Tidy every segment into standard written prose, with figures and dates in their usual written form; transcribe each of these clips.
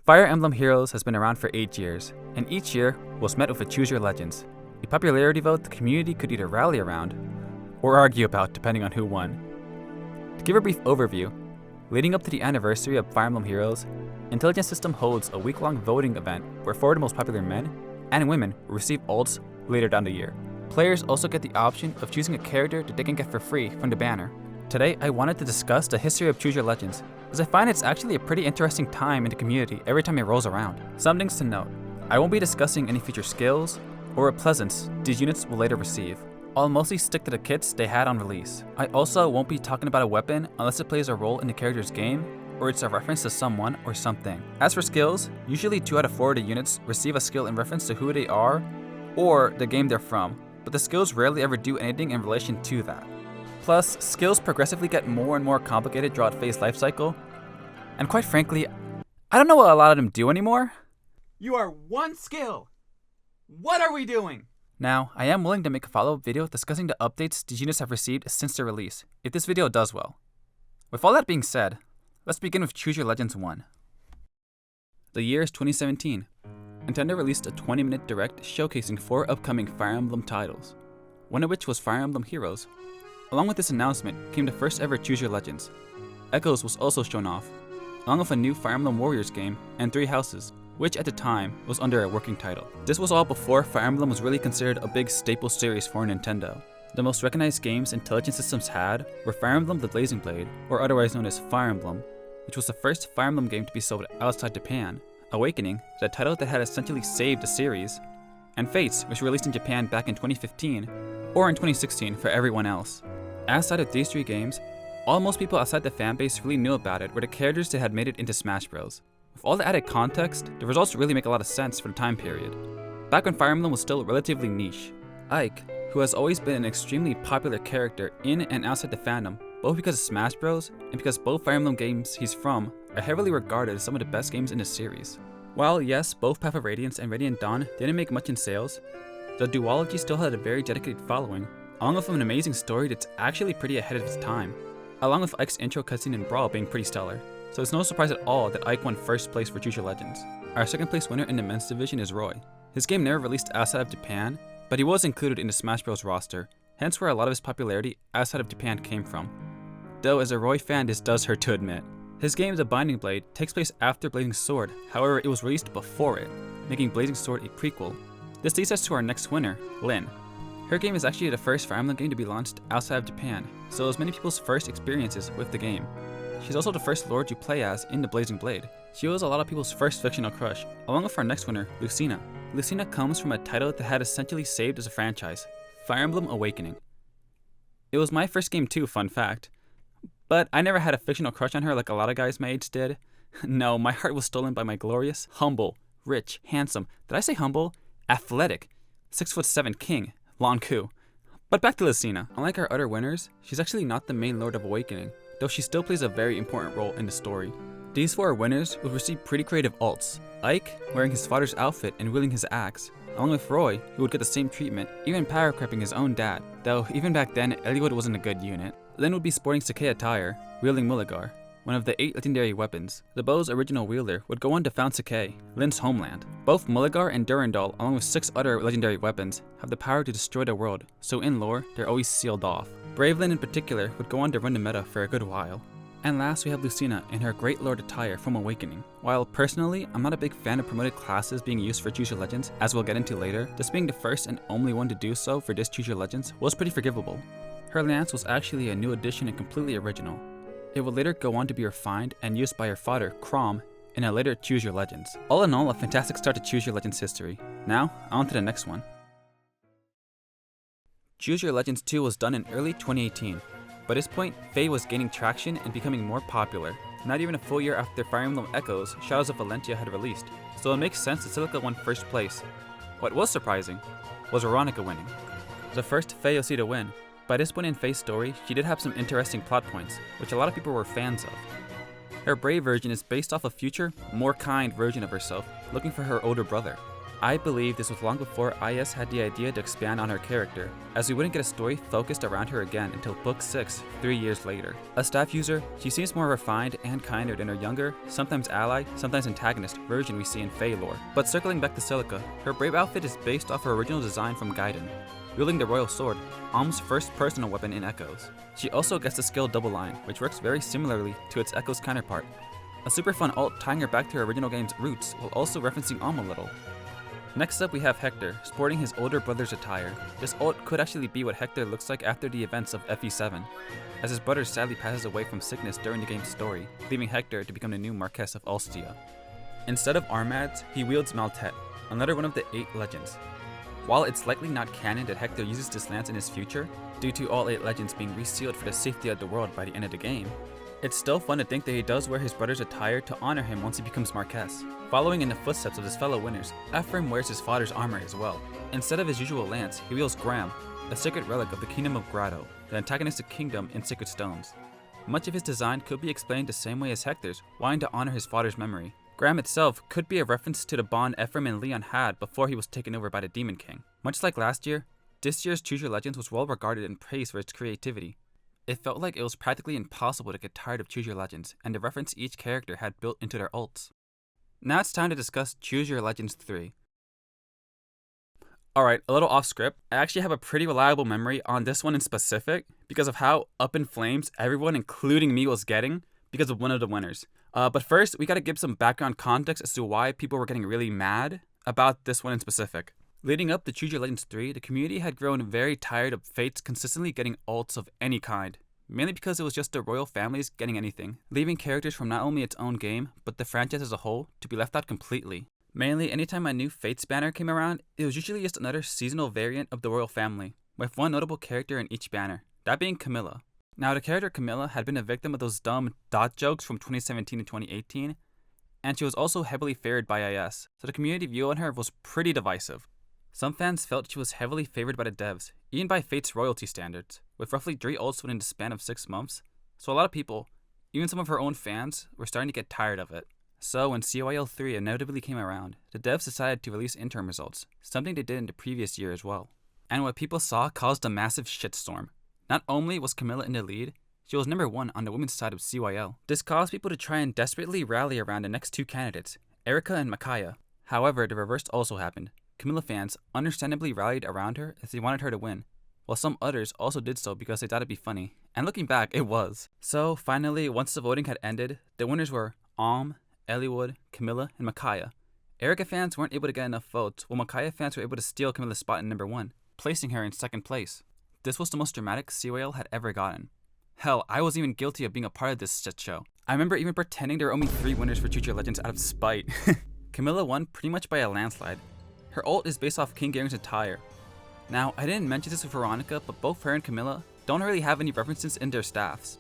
Fire Emblem Heroes has been around for 8 years, and each year was met with a Choose Your Legends, a popularity vote the community could either rally around or argue about depending on who won. To give a brief overview, leading up to the anniversary of Fire Emblem Heroes, Intelligence System holds a week-long voting event where 4 of the most popular men and women will receive ults later down the year. Players also get the option of choosing a character that they can get for free from the banner. Today, I wanted to discuss the history of Choose Your Legends, as I find it's actually a pretty interesting time in the community every time it rolls around. Some things to note: I won't be discussing any future skills or what pleasants these units will later receive. I'll mostly stick to the kits they had on release. I also won't be talking about a weapon unless it plays a role in the character's game or it's a reference to someone or something. As for skills, usually 2 out of 4 of the units receive a skill in reference to who they are or the game they're from, but the skills rarely ever do anything in relation to that. Plus, skills progressively get more and more complicated throughout Faye's life cycle, and quite frankly, I don't know what a lot of them do anymore. You are one skill! What are we doing? Now, I am willing to make a follow-up video discussing the updates these units have received since their release, if this video does well. With all that being said, let's begin with Choose Your Legends 1. The year is 2017. Nintendo released a 20-minute direct showcasing 4 upcoming Fire Emblem titles, one of which was Fire Emblem Heroes. Along with this announcement came the first ever Choose Your Legends. Echoes was also shown off, along with a new Fire Emblem Warriors game and 3 Houses, which at the time was under a working title. This was all before Fire Emblem was really considered a big staple series for Nintendo. The most recognized games Intelligence Systems had were Fire Emblem the Blazing Blade, or otherwise known as Fire Emblem, which was the first Fire Emblem game to be sold outside Japan, Awakening, the title that had essentially saved the series, and Fates, which released in Japan back in 2015, or in 2016 for everyone else. Outside of these 3 games, all most people outside the fanbase really knew about it were the characters that had made it into Smash Bros. With all the added context, the results really make a lot of sense for the time period. Back when Fire Emblem was still relatively niche, Ike, who has always been an extremely popular character in and outside the fandom, both because of Smash Bros. And because both Fire Emblem games he's from are heavily regarded as some of the best games in the series. While yes, both Path of Radiance and Radiant Dawn didn't make much in sales, the duology still had a very dedicated following, along with an amazing story that's actually pretty ahead of its time, along with Ike's intro cutscene and Brawl being pretty stellar. So it's no surprise at all that Ike won first place for Choose Your Legends. Our second place winner in the men's division is Roy. His game never released outside of Japan, but he was included in the Smash Bros. Roster, hence where a lot of his popularity outside of Japan came from. Though as a Roy fan, this does hurt to admit. His game, The Binding Blade, takes place after Blazing Sword, however it was released before it, making Blazing Sword a prequel. This leads us to our next winner, Lynn. Her game is actually the first Fire Emblem game to be launched outside of Japan, so it was many people's first experiences with the game. She's also the first lord you play as in the Blazing Blade. She was a lot of people's first fictional crush, along with our next winner, Lucina. Lucina comes from a title that had essentially saved as a franchise, Fire Emblem Awakening. It was my first game too, fun fact. But I never had a fictional crush on her like a lot of guys my age did. No, my heart was stolen by my glorious, humble, rich, handsome, did I say humble? Athletic, 6'7" king, Lon Ku. But back to Lucina. Unlike our other winners, she's actually not the main Lord of Awakening, though she still plays a very important role in the story. These 4 winners will receive pretty creative ults. Ike, wearing his father's outfit and wielding his axe, along with Roy, who would get the same treatment, even power creeping his own dad, though even back then, Eliwood wasn't a good unit. Lynn would be sporting Sakai attire, wielding Mulligar, one of the 8 legendary weapons. The bow's original wielder would go on to found Sakai, Lynn's homeland. Both Mulligar and Durandal, along with 6 other legendary weapons, have the power to destroy the world, so in lore, they're always sealed off. Brave Lynn in particular would go on to run the meta for a good while. And last we have Lucina in her Great Lord attire from Awakening. While personally, I'm not a big fan of promoted classes being used for Choose Your Legends, as we'll get into later, this being the first and only one to do so for this Choose Your Legends was pretty forgivable. Her lance was actually a new addition and completely original. It would later go on to be refined and used by her father, Chrom, in a later Choose Your Legends. All in all, a fantastic start to Choose Your Legends history. Now, on to the next one. Choose Your Legends 2 was done in early 2018. By this point, Faye was gaining traction and becoming more popular, not even a full year after Fire Emblem Echoes Shadows of Valentia had released, so it makes sense that Silica won first place. What was surprising was Veronica winning. The first Faye OC to win. By this point in Faye's story, she did have some interesting plot points, which a lot of people were fans of. Her brave version is based off a future, more kind version of herself, looking for her older brother. I believe this was long before IS had the idea to expand on her character, as we wouldn't get a story focused around her again until Book 6, 3 years later. A staff user, she seems more refined and kinder than her younger, sometimes ally, sometimes antagonist version we see in Fae lore. But circling back to Celica, her brave outfit is based off her original design from Gaiden, wielding the royal sword, Alm's first personal weapon in Echoes. She also gets the skill Double Line, which works very similarly to its Echoes counterpart. A super fun ult tying her back to her original game's roots, while also referencing Alm a little. Next up we have Hector, sporting his older brother's attire. This ult could actually be what Hector looks like after the events of FE7, as his brother sadly passes away from sickness during the game's story, leaving Hector to become the new Marquess of Ulstia. Instead of Armads, he wields Maltet, another one of the 8 legends. While it's likely not canon that Hector uses this lance in his future, due to all 8 legends being resealed for the safety of the world by the end of the game, it's still fun to think that he does wear his brother's attire to honor him once he becomes Marquess. Following in the footsteps of his fellow winners, Ephraim wears his father's armor as well. Instead of his usual lance, he wields Gram, a sacred relic of the Kingdom of Grotto, the antagonistic kingdom in Sacred Stones. Much of his design could be explained the same way as Hector's, wanting to honor his father's memory. Gram itself could be a reference to the bond Ephraim and Leon had before he was taken over by the Demon King. Much like last year, this year's Choose Your Legends was well regarded and praised for its creativity. It felt like it was practically impossible to get tired of Choose Your Legends and the reference each character had built into their ults. Now it's time to discuss Choose Your Legends 3. Alright, a little off script. I actually have a pretty reliable memory on this one in specific because of how up in flames everyone, including me, was getting because of one of the winners. But first, we gotta give some background context as to why people were getting really mad about this one in specific. Leading up to Choose Your Legends 3, the community had grown very tired of Fates consistently getting ults of any kind, mainly because it was just the royal families getting anything, leaving characters from not only its own game, but the franchise as a whole, to be left out completely. Mainly, anytime a new Fates banner came around, it was usually just another seasonal variant of the royal family, with one notable character in each banner, that being Camilla. Now, the character Camilla had been a victim of those dumb dot jokes from 2017 and 2018, and she was also heavily favored by IS, so the community view on her was pretty divisive. Some fans felt she was heavily favored by the devs, even by Fate's royalty standards, with roughly 3 ults within the span of 6 months, so a lot of people, even some of her own fans, were starting to get tired of it. So when CYL 3 inevitably came around, the devs decided to release interim results, something they did in the previous year as well. And what people saw caused a massive shitstorm. Not only was Camilla in the lead, she was number 1 on the women's side of CYL. This caused people to try and desperately rally around the next 2 candidates, Erica and Micaiah. However, the reverse also happened. Camilla fans understandably rallied around her as they wanted her to win, while some others also did so because they thought it'd be funny. And looking back, it was. So finally, once the voting had ended, the winners were Alm, Eliwood, Camilla, and Micaiah. Erica fans weren't able to get enough votes, while Micaiah fans were able to steal Camilla's spot in number 1, placing her in 2nd place. This was the most dramatic CYL had ever gotten. Hell, I was even guilty of being a part of this shit show. I remember even pretending there were only 3 winners for Choose Your Legends out of spite. Camilla won pretty much by a landslide. Her ult is based off King Garen's attire. Now, I didn't mention this with Veronica, but both her and Camilla don't really have any references in their staffs.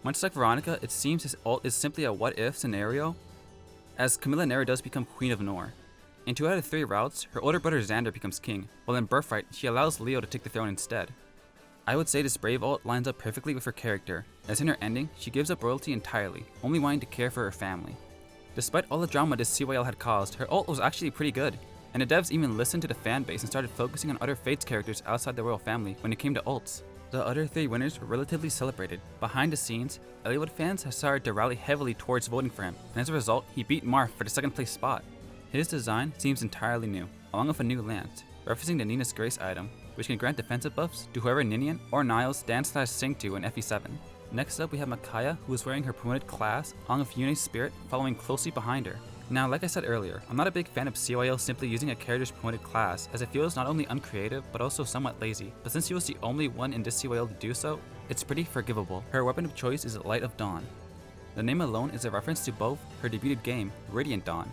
Much like Veronica, it seems his ult is simply a what-if scenario, as Camilla never does become Queen of Nor. In 2 out of 3 routes, her older brother Xander becomes king, while in Birthright, she allows Leo to take the throne instead. I would say this brave ult lines up perfectly with her character, as in her ending, she gives up royalty entirely, only wanting to care for her family. Despite all the drama this CYL had caused, her ult was actually pretty good. And the devs even listened to the fanbase and started focusing on other Fates characters outside the royal family when it came to ults. The other 3 winners were relatively celebrated. Behind the scenes, Eliwood fans have started to rally heavily towards voting for him, and as a result, he beat Marth for the 2nd place spot. His design seems entirely new, along with a new lance, referencing the Nina's Grace item, which can grant defensive buffs to whoever Ninian or Niles dance/sing to in FE7. Next up we have Micaiah, who is wearing her promoted class, along with Yune's spirit following closely behind her. Now, like I said earlier, I'm not a big fan of CYL simply using a character's promoted class, as it feels not only uncreative, but also somewhat lazy, but since she was the only one in this CYL to do so, it's pretty forgivable. Her weapon of choice is Light of Dawn. The name alone is a reference to both her debuted game, Radiant Dawn,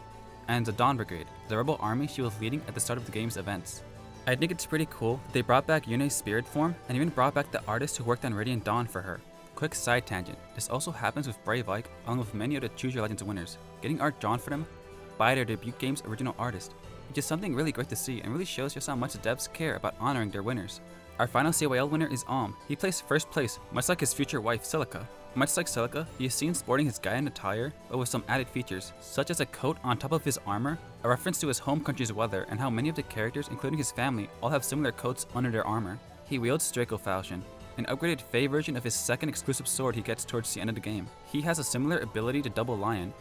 and the Dawn Brigade, the rebel army she was leading at the start of the game's events. I think it's pretty cool that they brought back Yune's spirit form, and even brought back the artist who worked on Radiant Dawn for her. Quick side tangent, this also happens with Brave Ike, along with many other Choose Your Legends winners, getting art drawn for them by their debut game's original artist, which is something really great to see and really shows just how much the devs care about honoring their winners. Our final CYL winner is Alm. He placed 1st place, much like his future wife Celica. Much like Celica, he is seen sporting his Gaian attire, but with some added features, such as a coat on top of his armor, a reference to his home country's weather and how many of the characters, including his family, all have similar coats under their armor. He wields Draco Falchion, an upgraded Fey version of his second exclusive sword he gets towards the end of the game. He has a similar ability to Double Lion.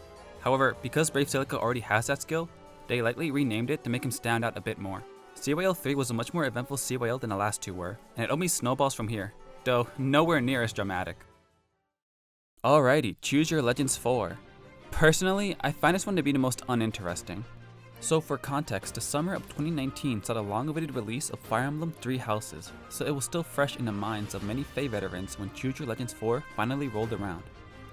However, because Brave Celica already has that skill, they likely renamed it to make him stand out a bit more. CYL 3 was a much more eventful CYL than the last two were, and it only snowballs from here, though nowhere near as dramatic. Alrighty, choose your Legends 4. Personally, I find this one to be the most uninteresting. So for context, the summer of 2019 saw the long-awaited release of Fire Emblem 3 Houses, so it was still fresh in the minds of many Fae veterans when Choose Your Legends 4 finally rolled around.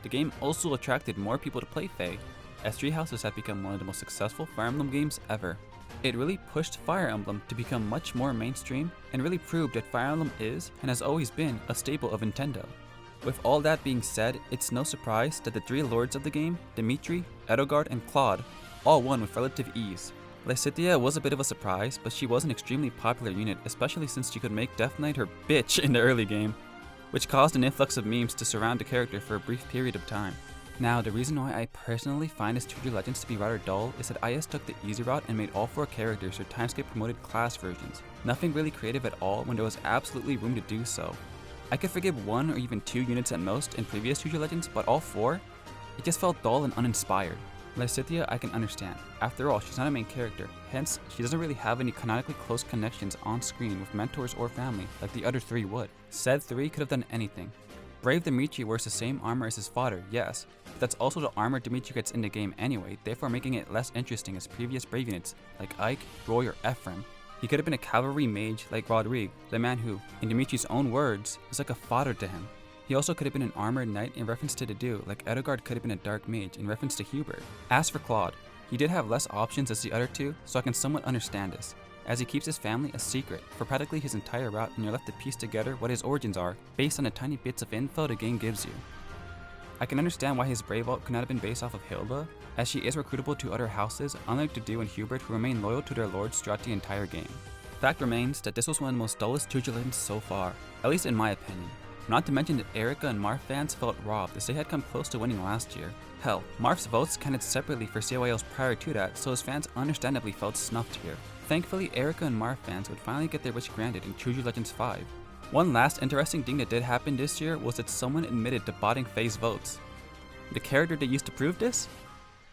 The game also attracted more people to play Fae, as 3 Houses had become one of the most successful Fire Emblem games ever. It really pushed Fire Emblem to become much more mainstream and really proved that Fire Emblem is, and has always been, a staple of Nintendo. With all that being said, it's no surprise that the 3 lords of the game, Dimitri, Edelgard, and Claude, all won with relative ease. Lysithea was a bit of a surprise, but she was an extremely popular unit, especially since she could make Death Knight her bitch in the early game, which caused an influx of memes to surround the character for a brief period of time. Now, the reason why I personally find this Choose Your Legends to be rather dull is that IS took the easy route and made all 4 characters their timeskip promoted class versions. Nothing really creative at all when there was absolutely room to do so. I could forgive 1 or even 2 units at most in previous Choose Your Legends, but all 4? It just felt dull and uninspired. Lysithea I can understand. After all, she's not a main character, hence she doesn't really have any canonically close connections on screen with mentors or family like the other 3 would. Said 3 could have done anything. Brave Dimitri wears the same armor as his father, yes, but that's also the armor Dimitri gets in the game anyway, therefore making it less interesting as previous Brave units like Ike, Roy, or Ephraim. He could have been a cavalry mage like Rodrigue, the man who, in Dimitri's own words, is like a father to him. He also could have been an armored knight in reference to Dedue, like Edelgard could have been a dark mage in reference to Hubert. As for Claude, he did have less options as the other 2, so I can somewhat understand this, as he keeps his family a secret for practically his entire route and you're left to piece together what his origins are based on the tiny bits of info the game gives you. I can understand why his Brave Alt could not have been based off of Hilda, as she is recruitable to other houses, unlike Dedue and Hubert who remain loyal to their lords throughout the entire game. Fact remains that this was one of the most dullest Choose Your Legends so far, at least in my opinion. Not to mention that Erica and Marth fans felt robbed as they had come close to winning last year. Hell, Marth's votes counted separately for CYLs prior to that, so his fans understandably felt snuffed here. Thankfully, Erica and Marth fans would finally get their wish granted in Choose Your Legends 5. One last interesting thing that did happen this year was that someone admitted to botting Faye's votes. The character they used to prove this?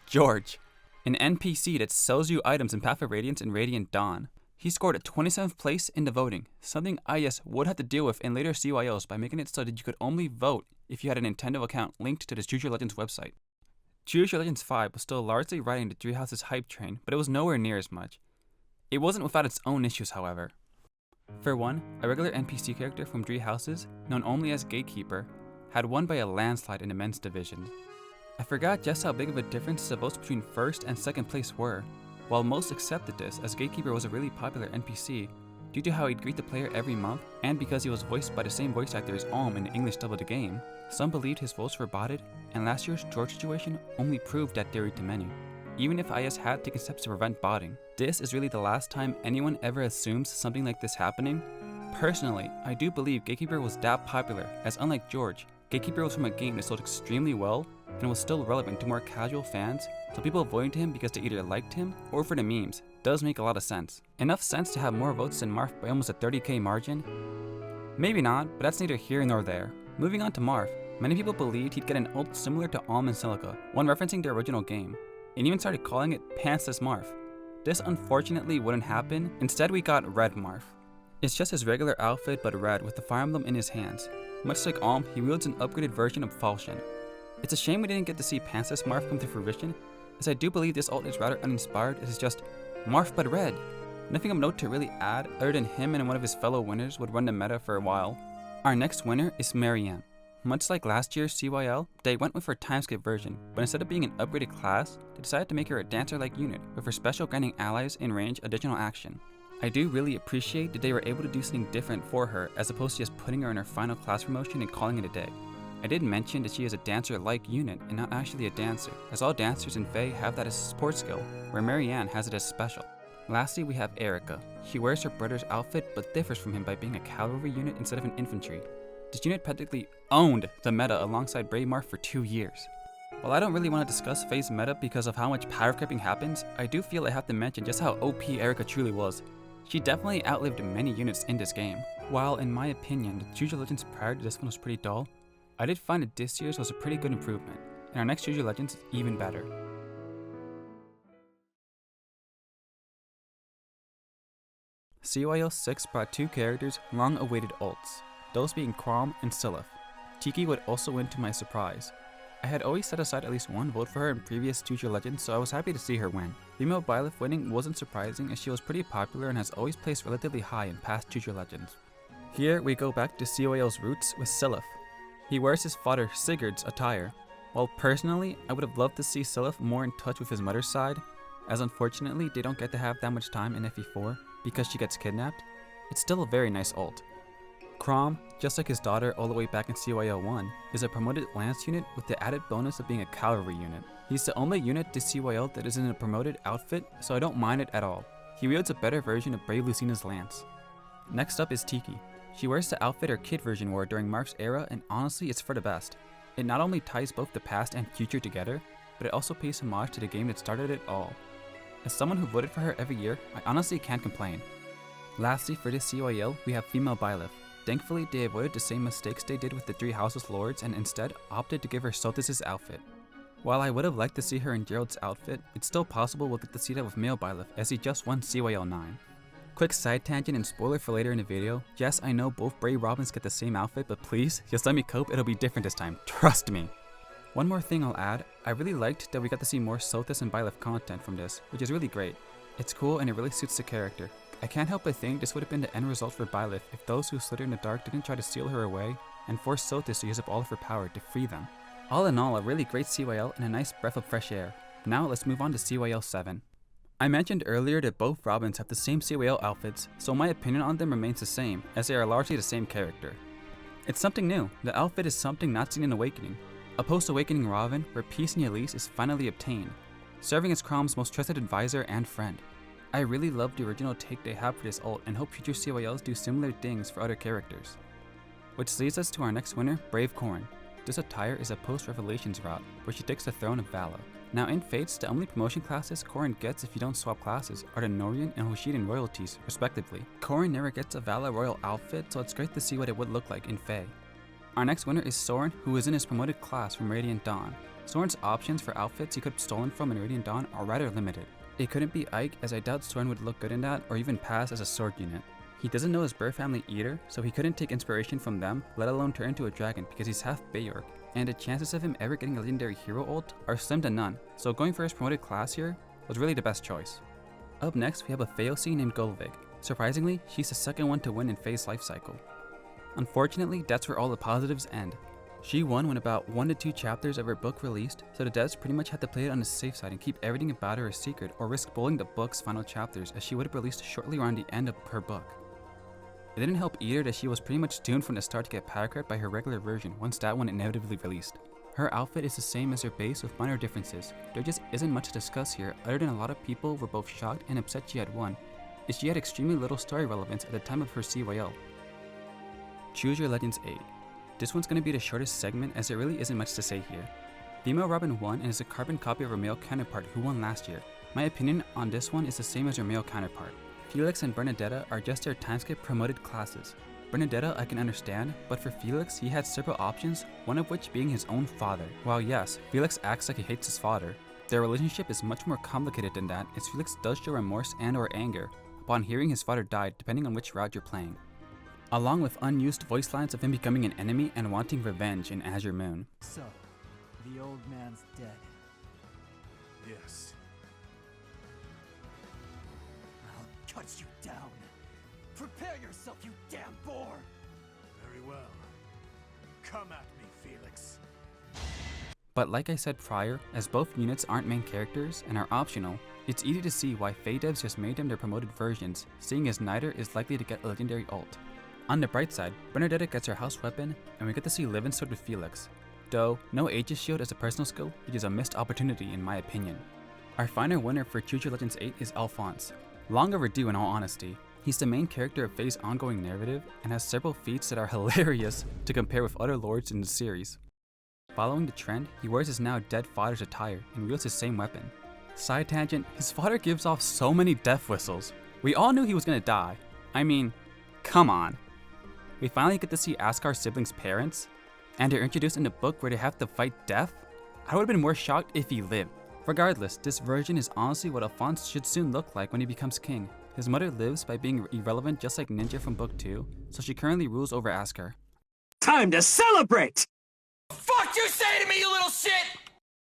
George, an NPC that sells you items in Path of Radiance and Radiant Dawn. He scored a 27th place in the voting, something IS would have to deal with in later CYLs by making it so that you could only vote if you had a Nintendo account linked to the Choose Your Legends website. Choose Your Legends 5 was still largely riding the 3 Houses hype train, but it was nowhere near as much. It wasn't without its own issues, however. For one, a regular NPC character from 3 Houses, known only as Gatekeeper, had won by a landslide in the men's division. I forgot just how big of a difference the votes between first and second place were. While most accepted this, as Gatekeeper was a really popular NPC, due to how he'd greet the player every month, and because he was voiced by the same voice actor as Alm in the English dub of the game, some believed his votes were botted, and last year's George situation only proved that theory to many. Even if IS had taken steps to prevent botting, this is really the last time anyone ever assumes something like this happening. Personally, I do believe Gatekeeper was that popular, as unlike George, Gatekeeper was from a game that sold extremely well, and was still relevant to more casual fans, so people voting to him because they either liked him or for the memes does make a lot of sense. Enough sense to have more votes than Marth by almost a 30k margin? Maybe not, but that's neither here nor there. Moving on to Marth, many people believed he'd get an ult similar to Alm and Celica, one referencing the original game, and even started calling it Pantsless Marth. This unfortunately wouldn't happen, instead we got Red Marth. It's just his regular outfit but red with the Fire Emblem in his hands. Much like Alm, he wields an upgraded version of Falchion. It's a shame we didn't get to see Pantsless Marth come to fruition, as I do believe this ult is rather uninspired as it's just Marth but red. Nothing of note to really add other than him and one of his fellow winners would run the meta for a while. Our next winner is Marianne. Much like last year's CYL, they went with her timeskip version, but instead of being an upgraded class, they decided to make her a dancer-like unit with her special granting allies in range additional action. I do really appreciate that they were able to do something different for her as opposed to just putting her in her final class promotion and calling it a day. I did mention that she is a dancer-like unit and not actually a dancer, as all dancers in Fae have that as a support skill, where Marianne has it as special. Lastly, we have Erica. She wears her brother's outfit but differs from him by being a cavalry unit instead of an infantry. This unit practically owned the meta alongside Braemar for 2 years. While I don't really want to discuss phase meta because of how much power creeping happens, I do feel I have to mention just how OP Erica truly was. She definitely outlived many units in this game. While in my opinion, the Choose Your Legends prior to this one was pretty dull, I did find that this year's was a pretty good improvement, and our next Choose Your Legends is even better. CYO 6 brought 2 characters long-awaited ults, those being Chrom and Sylph. Tiki would also win to my surprise. I had always set aside at least one vote for her in previous Choose Your Legends, so I was happy to see her win. Female Byleth winning wasn't surprising as she was pretty popular and has always placed relatively high in past Choose Your Legends. Here we go back to CYO's roots with Sylph. He wears his father Sigurd's attire. While personally, I would have loved to see Sylph more in touch with his mother's side, as unfortunately they don't get to have that much time in FE4 because she gets kidnapped, it's still a very nice ult. Chrom, just like his daughter all the way back in CYO 1, is a promoted lance unit with the added bonus of being a cavalry unit. He's the only unit this CYO that is in a promoted outfit, so I don't mind it at all. He wields a better version of Brave Lucina's lance. Next up is Tiki. She wears the outfit her kid version wore during Mark's era, and honestly it's for the best. It not only ties both the past and future together, but it also pays homage to the game that started it all. As someone who voted for her every year, I honestly can't complain. Lastly, for this CYO, we have female Byleth. Thankfully, they avoided the same mistakes they did with the 3 Houses Lords and instead opted to give her Sothis' outfit. While I would have liked to see her in Gerald's outfit, it's still possible we'll get to see that with male Byleth as he just won CYO 9. Quick side tangent and spoiler for later in the video, yes I know both Brave Robins get the same outfit, but please, just let me cope, it'll be different this time, trust me. One more thing I'll add, I really liked that we got to see more Sothis and Byleth content from this, which is really great. It's cool and it really suits the character. I can't help but think this would have been the end result for Byleth if those who slither in the dark didn't try to steal her away and force Sothis to use up all of her power to free them. All in all, a really great CYL and a nice breath of fresh air. Now let's move on to CYL 7. I mentioned earlier that both Robins have the same CYL outfits, so my opinion on them remains the same, as they are largely the same character. It's something new. The outfit is something not seen in Awakening. A post-Awakening Robin where peace and release is finally obtained, serving as Chrom's most trusted advisor and friend. I really love the original take they have for this ult and hope future CYLs do similar things for other characters. Which leads us to our next winner, Brave Corrin. This attire is a post-Revelations route where she takes the throne of Vala. Now in Fates, the only promotion classes Corrin gets if you don't swap classes are the Norian and Hoshidan royalties, respectively. Corrin never gets a Vala royal outfit, so it's great to see what it would look like in Fae. Our next winner is Soren, who is in his promoted class from Radiant Dawn. Soren's options for outfits he could have stolen from in Radiant Dawn are rather limited. It couldn't be Ike, as I doubt Soren would look good in that or even pass as a sword unit. He doesn't know his birth family either, so he couldn't take inspiration from them, let alone turn into a dragon because he's half Beorc, and the chances of him ever getting a legendary hero ult are slim to none, so going for his promoted class here was really the best choice. Up next, we have a Phaeoce named Golvig. Surprisingly, she's the second one to win in Fae's life cycle. Unfortunately, that's where all the positives end. She won when about 1 to 2 chapters of her book released, so the devs pretty much had to play it on the safe side and keep everything about her a secret or risk bullying the book's final chapters as she would have released shortly around the end of her book. It didn't help either that she was pretty much doomed from the start to get power crept by her regular version once that one inevitably released. Her outfit is the same as her base with minor differences. There just isn't much to discuss here other than a lot of people were both shocked and upset she had won, as she had extremely little story relevance at the time of her CYL. Choose Your Legends 8. This one's going to be the shortest segment as there really isn't much to say here. Female Robin won and is a carbon copy of her male counterpart who won last year. My opinion on this one is the same as her male counterpart. Felix and Bernadetta are just their timeskip promoted classes. Bernadetta I can understand, but for Felix he had several options, one of which being his own father. While yes, Felix acts like he hates his father, their relationship is much more complicated than that as Felix does show remorse and or anger upon hearing his father died depending on which route you're playing, along with unused voice lines of him becoming an enemy and wanting revenge in Azure Moon. So, the old man's dead. Yes. I'll cut you down. Prepare yourself, you damn boar! Very well. Come at me, Felix. But like I said prior, as both units aren't main characters and are optional, it's easy to see why Fae devs just made them their promoted versions, seeing as neither is likely to get a legendary ult. On the bright side, Bernadetta gets her house weapon, and we get to see Livin Sword with Felix. Though, no Aegis Shield as a personal skill, which is a missed opportunity in my opinion. Our final winner for Choose Your Legends 8 is Alphonse. Long overdue in all honesty. He's the main character of Faye's ongoing narrative and has several feats that are hilarious to compare with other lords in the series. Following the trend, he wears his now dead father's attire and wields his same weapon. Side tangent, his father gives off so many death whistles. We all knew he was gonna die. I mean, come on. We finally get to see Askar's siblings' parents, and they're introduced in the book where they have to fight death? I would have been more shocked if he lived. Regardless, this version is honestly what Alphonse should soon look like when he becomes king. His mother lives by being irrelevant just like Ninja from book 2, so she currently rules over Askar. Time to celebrate! Fuck you say to me, you little shit!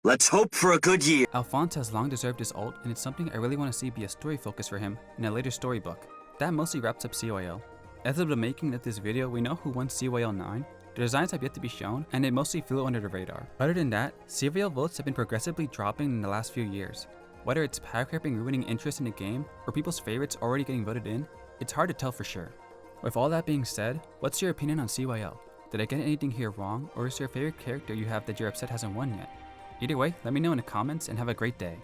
Let's hope for a good year. Alphonse has long deserved his ult, and it's something I really want to see be a story focus for him in a later storybook. That mostly wraps up CYL. As of the making of this video, we know who won CYL 9, the designs have yet to be shown, and it mostly flew under the radar. Other than that, CYL votes have been progressively dropping in the last few years. Whether it's paragraphing ruining interest in the game, or people's favorites already getting voted in, it's hard to tell for sure. With all that being said, what's your opinion on CYL? Did I get anything here wrong, or is there a favorite character you have that you're upset hasn't won yet? Either way, let me know in the comments and have a great day.